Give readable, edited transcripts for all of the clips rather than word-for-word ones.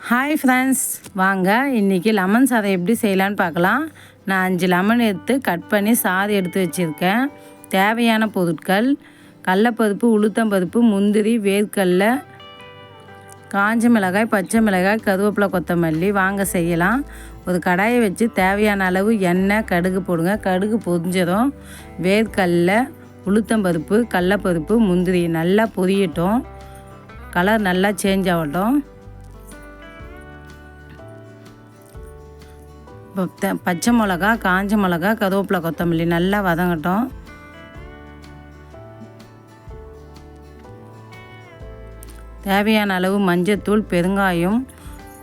Hi friends, வாங்க இன்றைக்கி lemon சாதம் எப்படி செய்யலான்னு பார்க்கலாம். நான் 5 லெமன் எடுத்து கட் பண்ணி சாதம் எடுத்து வச்சுருக்கேன். தேவையான பொருட்கள்: கடலைப்பருப்பு, உளுத்தம்பருப்பு, முந்திரி, வேர்க்கடலை, காஞ்ச மிளகாய், பச்சை மிளகாய், கருவேப்பிலை, கொத்தமல்லி. வாங்க செய்யலாம். ஒரு கடாயை வச்சு தேவையான அளவு எண்ணெய், கடுகு போடுங்க. கடுகு பொரிஞ்சதும் வேர்க்கடலை, உளுத்தம்பருப்பு, கடலைப்பருப்பு, முந்திரி நல்லா பொரியட்டும். கலர் நல்லா சேஞ்ச் ஆகட்டும். இப்போ பச்சை மிளகா, காஞ்ச மிளகா, கருவேப்பிலை, கொத்தமல்லி நல்லா வதங்கட்டும். தேவையான அளவு மஞ்சத்தூள்,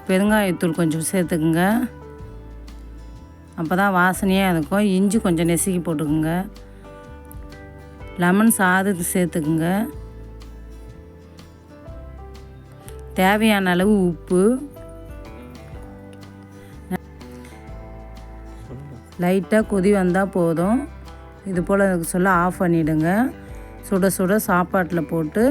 பெருங்காயத்தூள் கொஞ்சம் சேர்த்துக்குங்க. அப்போ தான் வாசனையாக இருக்கும். இஞ்சி கொஞ்சம் நெசுக்கி போட்டுக்குங்க. லெமன் சாதத்தை சேர்த்துக்குங்க. தேவையான அளவு உப்பு, லைட்டாக கொதி வந்தால் போதும். இது போல் சொல்ல ஆஃப் பண்ணிவிடுங்க. சுட சுட சாப்பாட்டில் போட்டு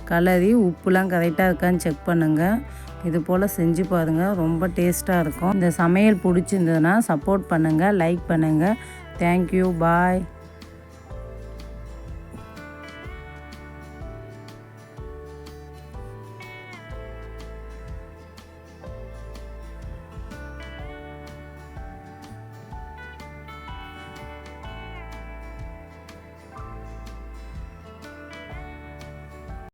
கலரி உப்புலாம் கரெக்டாக இருக்கான்னு செக் பண்ணுங்கள். இது போல் செஞ்சு பாருங்கள், ரொம்ப டேஸ்ட்டாக இருக்கும். இந்த சமையல் பிடிச்சிருந்ததுன்னா சப்போர்ட் பண்ணுங்கள், லைக் பண்ணுங்கள். தேங்க்யூ, பாய்.